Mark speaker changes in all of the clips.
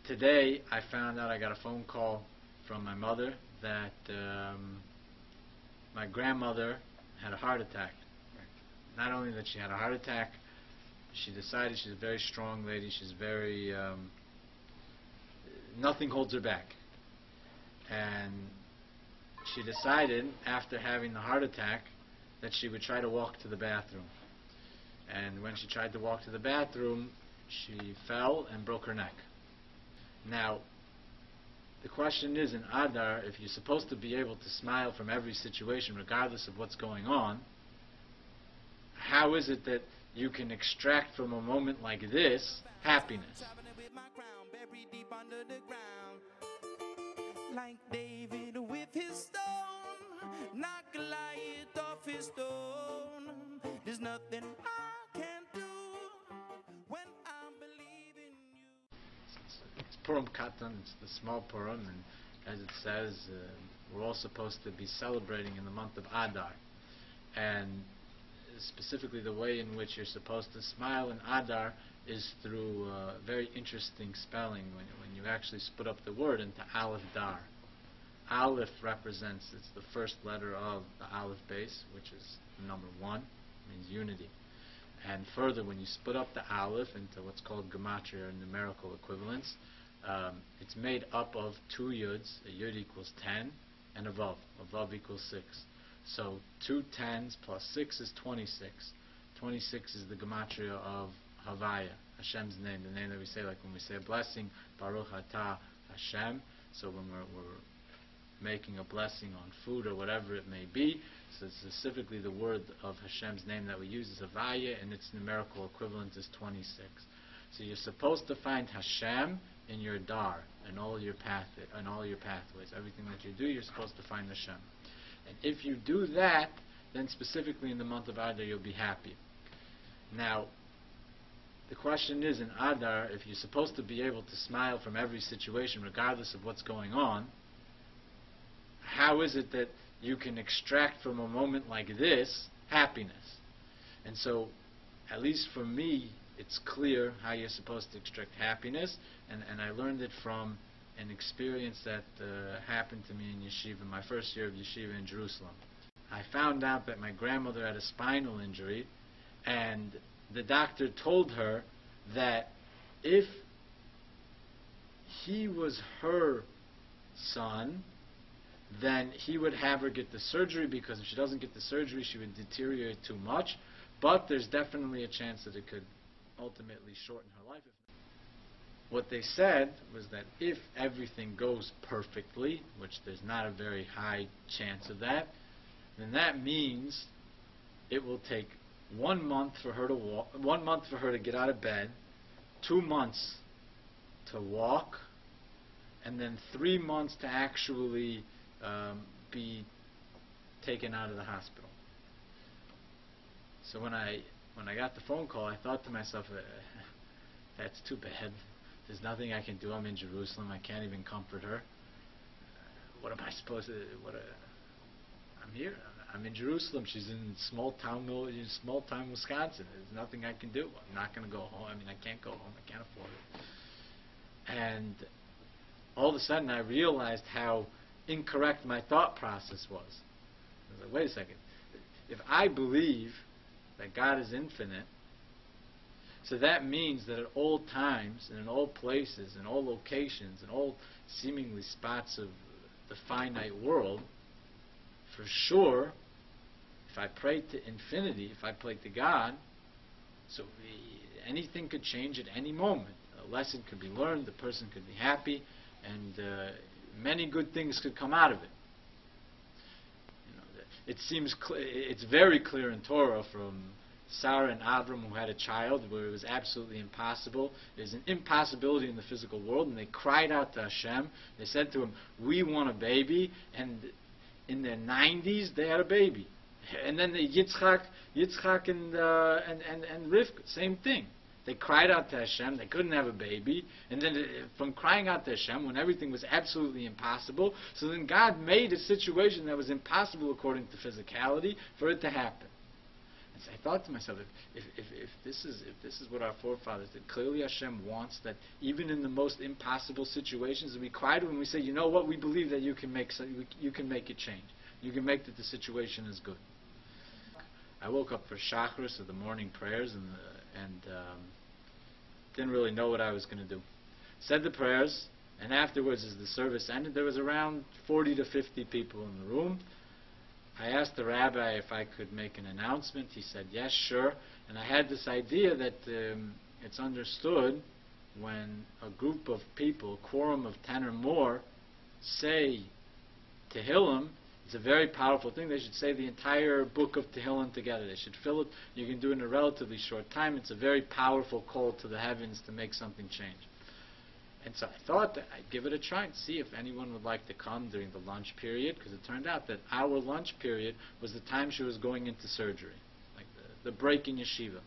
Speaker 1: Today I found out, I got a phone call from my mother that my grandmother had a heart attack. Not only that she had a heart attack, she decided, she's a very strong lady, she's very, nothing holds her back. And she decided, after having the heart attack, that she would try to walk to the bathroom. And when she tried to walk to the bathroom, she fell and broke her neck. Now, the question is, in Adar, if you're supposed to be able to smile from every situation, regardless of what's going on, how is it that you can extract from a moment like this happiness?
Speaker 2: Like David with his stone, knock Goliath off his stone. There's nothing I can do when I believe in you.
Speaker 1: It's Purim Katan, it's the small Purim, and as it says, we're all supposed to be celebrating in the month of Adar. And specifically the way in which you're supposed to smile in Adar is through very interesting spelling when you actually split up the word into Aleph Dar. Aleph represents, it's the first letter of the Aleph base, which is number 1, means unity. And further, when you split up the Aleph into what's called gematria, or numerical equivalents, it's made up of 2 yuds. A yud equals 10, and a vav. A vav equals 6. So 2 tens plus 6 is 26. 26 is the gematria of Havaya, Hashem's name, the name that we say, like when we say a blessing, Baruch Atah Hashem. So when we're making a blessing on food or whatever it may be, so specifically the word of Hashem's name that we use is Havaya, and its numerical equivalent is 26. So you're supposed to find Hashem in your dar, in all your pathways. Everything that you do, you're supposed to find Hashem. And if you do that, then specifically in the month of Adar, you'll be happy. Now, the question is, in Adar, if you're supposed to be able to smile from every situation, regardless of what's going on, how is it that you can extract from a moment like this happiness? And so, at least for me, it's clear how you're supposed to extract happiness, and I learned it from an experience that happened to me in yeshiva, my first year of yeshiva in Jerusalem. I found out that my grandmother had a spinal injury, and the doctor told her that if he was her son, then he would have her get the surgery, because if she doesn't get the surgery, she would deteriorate too much. But there's definitely a chance that it could ultimately shorten her life. What they said was that if everything goes perfectly, which there's not a very high chance of that, then that means it will take 1 month for her to walk, 1 month for her to get out of bed, 2 months to walk, and then 3 months to actually be taken out of the hospital. So when I got the phone call, I thought to myself, that's too bad. There's nothing I can do. I'm in Jerusalem. I can't even comfort her. What am I supposed to? I'm here. I'm in Jerusalem. She's in small town Wisconsin. There's nothing I can do. I'm not going to go home. I mean, I can't go home. I can't afford it. And all of a sudden, I realized how incorrect my thought process was. I was like, wait a second. If I believe that God is infinite, so that means that at all times, and in all places, in all locations, in all seemingly spots of the finite world, for sure, if I pray to infinity, if I pray to God, so anything could change at any moment. A lesson could be learned, the person could be happy, and many good things could come out of it. It seems it's very clear in Torah from Sarah and Avram, who had a child, where it was absolutely impossible. There's an impossibility in the physical world, and they cried out to Hashem. They said to him, we want a baby, and in their 90s, they had a baby. And then the Yitzchak and Rivka, same thing. They cried out to Hashem. They couldn't have a baby. And then from crying out to Hashem, when everything was absolutely impossible, so then God made a situation that was impossible according to physicality for it to happen. And so I thought to myself, if this is what our forefathers did, clearly Hashem wants that even in the most impossible situations that we cry to Him, we say, you know what, we believe that you can make it change. You can make that the situation is good. I woke up for Shacharis, or the morning prayers, and didn't really know what I was going to do. Said the prayers, and afterwards, as the service ended, there was around 40 to 50 people in the room. I asked the rabbi if I could make an announcement. He said, yes, sure. And I had this idea that it's understood when a group of people, a quorum of 10 or more, say Tehillim, it's a very powerful thing. They should say the entire book of Tehillim together. They should fill it. You can do it in a relatively short time. It's a very powerful call to the heavens to make something change. And so I thought that I'd give it a try and see if anyone would like to come during the lunch period, because it turned out that our lunch period was the time she was going into surgery, like the break in yeshiva.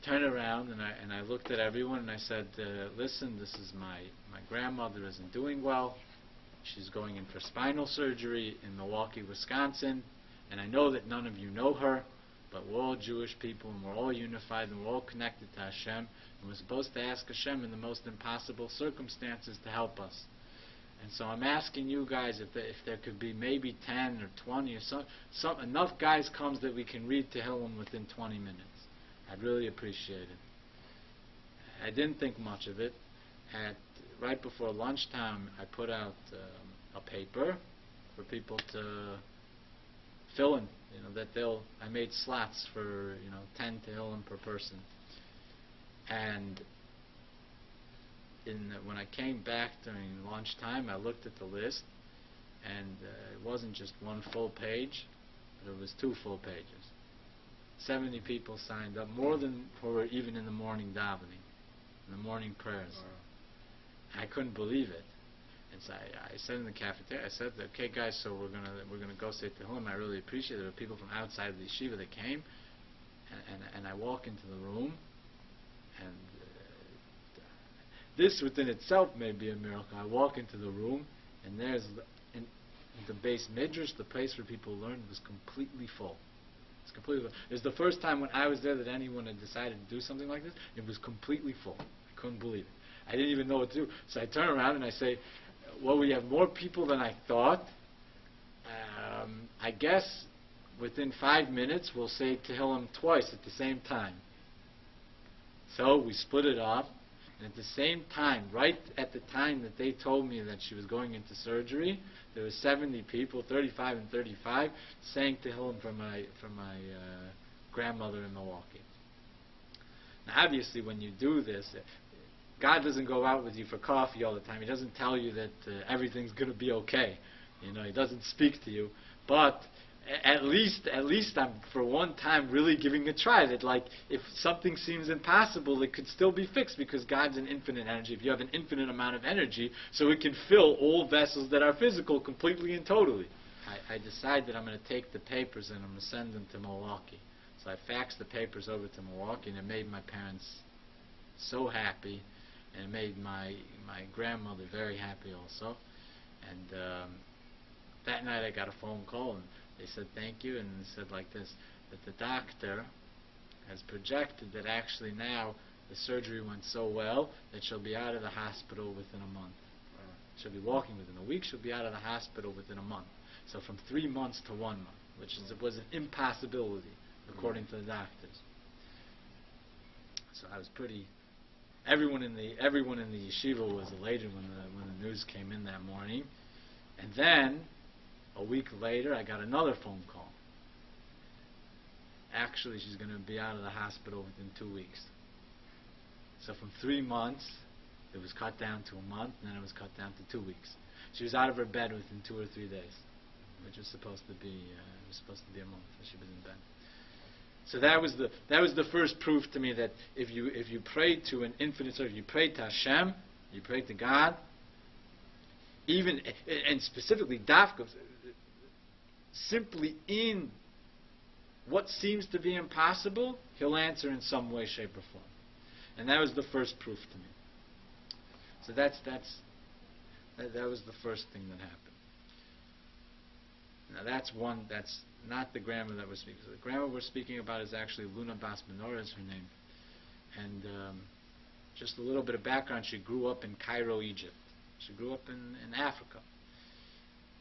Speaker 1: Turned around and I looked at everyone and I said, listen, this is my grandmother isn't doing well. She's going in for spinal surgery in Milwaukee, Wisconsin, and I know that none of you know her, but we're all Jewish people and we're all unified and we're all connected to Hashem, and we're supposed to ask Hashem in the most impossible circumstances to help us. And so I'm asking you guys if there could be maybe 10 or 20 or enough guys comes that we can read Tehillim within 20 minutes. I'd really appreciate it. I didn't think much of it. Right before lunchtime, I put out a paper for people to fill in. I made slots for 10 Tehillim per person. And when I came back during lunchtime, I looked at the list, and it wasn't just one full page, but it was 2 full pages. 70 people signed up, more than who were even in the morning davening, in the morning prayers. I couldn't believe it. And so I said in the cafeteria, I said, okay guys, so we're gonna go say Tehillim. I really appreciate it. There were people from outside the yeshiva that came, and I walk into the room, and this within itself may be a miracle. I walk into the room, and there's in the base midrash, the place where people learned, was completely full. It's completely full. It was the first time when I was there that anyone had decided to do something like this. It was completely full. I couldn't believe it. I didn't even know what to do. So I turn around and I say, well, we have more people than I thought. I guess within 5 minutes we'll say Tehillim twice at the same time. So we split it up. And at the same time, right at the time that they told me that she was going into surgery, there were 70 people, 35 and 35, saying Tehillim for my grandmother in Milwaukee. Now obviously when you do this, God doesn't go out with you for coffee all the time. He doesn't tell you that everything's going to be okay. He doesn't speak to you. But at least I'm for one time really giving a try. That if something seems impossible, it could still be fixed, because God's an infinite energy. If you have an infinite amount of energy, so it can fill all vessels that are physical completely and totally. I decide that I'm going to take the papers and I'm going to send them to Milwaukee. So I faxed the papers over to Milwaukee, and it made my parents so happy. And it made my grandmother very happy also. And that night I got a phone call, and they said thank you, and they said like this, that the doctor has projected that actually now the surgery went so well that she'll be out of the hospital within a month. She'll be walking within a week. She'll be out of the hospital within a month. So from 3 months to 1 month, which was an impossibility according to the doctors. So I was pretty... Everyone in the yeshiva was elated when the news came in that morning. And then, a week later, I got another phone call. Actually, she's going to be out of the hospital within 2 weeks. So from 3 months, it was cut down to a month, and then it was cut down to 2 weeks. She was out of her bed within 2 or 3 days, which was supposed to be a month that she was in bed. So that was the first proof to me that if you pray to an infinite source, you pray to Hashem, you pray to God, even and specifically Dafka, simply in what seems to be impossible, He'll answer in some way, shape, or form. And that was the first proof to me. So that was the first thing that happened. Now that's not the grandma that we're speaking. So the grandma we're speaking about is actually Luna Bas Menorah is her name. And just a little bit of background, she grew up in Cairo, Egypt. She grew up in Africa.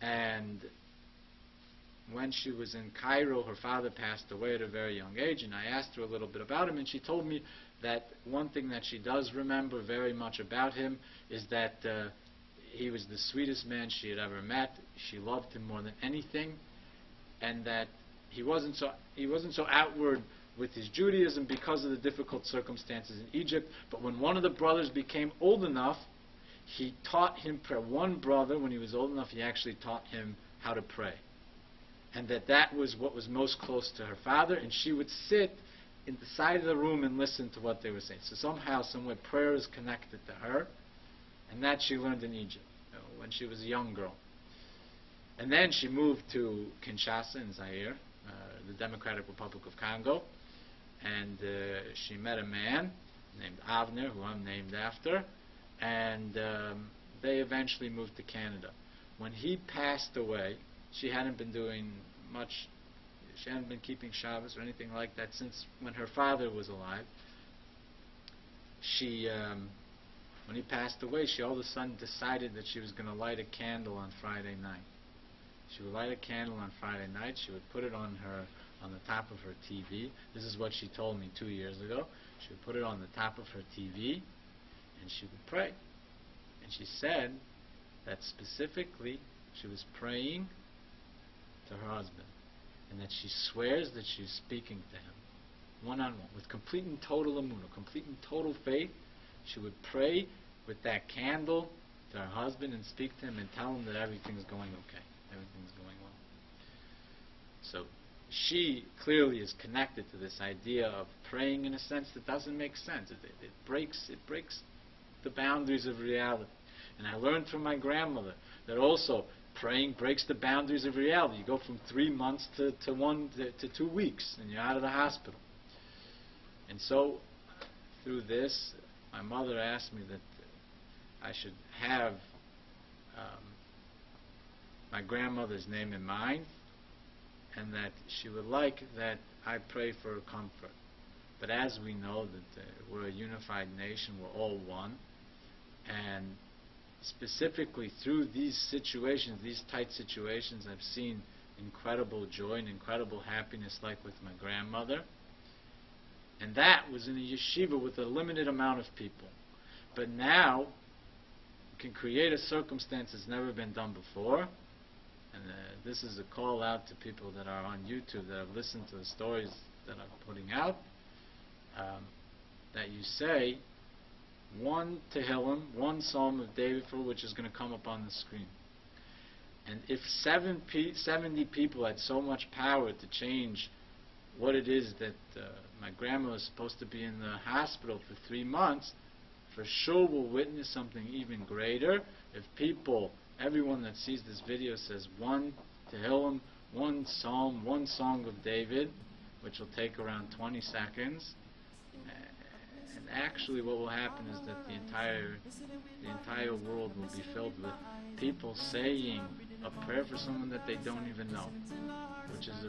Speaker 1: And when she was in Cairo, her father passed away at a very young age, and I asked her a little bit about him, and she told me that one thing that she does remember very much about him is that he was the sweetest man she had ever met. She loved him more than anything, and that he wasn't so outward with his Judaism because of the difficult circumstances in Egypt. But when one of the brothers became old enough, he taught him prayer. One brother, when he was old enough, he actually taught him how to pray. And that was what was most close to her father, and she would sit in the side of the room and listen to what they were saying. So somehow, somewhere, prayer is connected to her, and that she learned in Egypt, when she was a young girl. And then she moved to Kinshasa in Zaire, the Democratic Republic of Congo, and she met a man named Avner, who I'm named after, and they eventually moved to Canada. When he passed away, she hadn't been doing much. She hadn't been keeping Shabbos or anything like that since when her father was alive. She, when he passed away, she all of a sudden decided that she was going to light a candle on Friday night. She would light a candle on Friday night. She would put it on the top of her TV. This is what she told me 2 years ago. She would put it on the top of her TV, and she would pray. And she said that specifically she was praying to her husband, and that she swears that she's speaking to him one-on-one with complete and total emunah, complete and total faith. She would pray with that candle to her husband and speak to him and tell him that everything's going okay, everything's going well. So she clearly is connected to this idea of praying in a sense that doesn't make sense. It breaks the boundaries of reality. And I learned from my grandmother that also praying breaks the boundaries of reality. You go from 3 months to 2 weeks, and you're out of the hospital. And so, through this, my mother asked me that I should have my grandmother's name in mind, and that she would like that I pray for her comfort. But as we know that we're a unified nation, we're all one, and specifically through these situations, these tight situations, I've seen incredible joy and incredible happiness, like with my grandmother. And that was in a yeshiva with a limited amount of people. But now, we can create a circumstance that's never been done before. And this is a call out to people that are on YouTube that have listened to the stories that I'm putting out, that you say one Tehillim, one Psalm of David, for which is going to come up on the screen. And if 70 people had so much power to change what it is that my grandma was supposed to be in the hospital for 3 months, for sure we'll witness something even greater if people, everyone that sees this video, says one Tehillim, one Psalm, one Song of David, which will take around 20 seconds. Actually, what will happen is that the entire world will be filled with people saying a prayer for someone that they don't even know, which is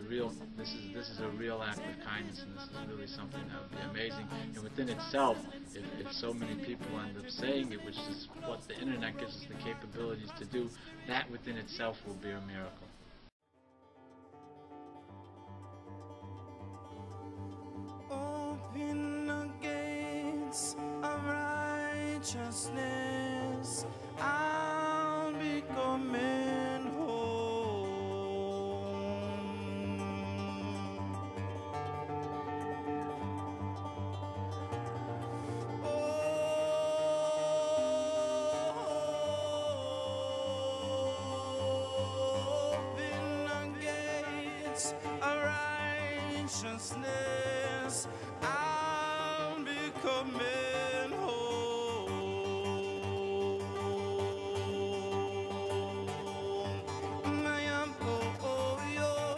Speaker 1: this is a real act of kindness, and this is really something that would be amazing. And within itself, if so many people end up saying it, which is what the internet gives us the capabilities to do, that within itself will be a miracle.
Speaker 2: Open the gates of righteousness, I'll be coming home. Open the gates of righteousness, I'll be coming home. I am yeah.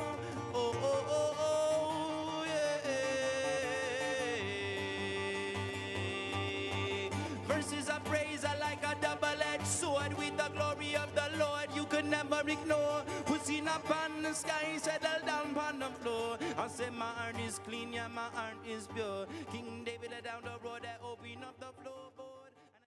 Speaker 2: Verses of praise are like a double-edged sword with a glory of the Lord you could never ignore. Who's seen upon the sky, settle down upon the floor. I say my heart is clean, yeah, my heart is pure. King David led down the road that opened up the floor.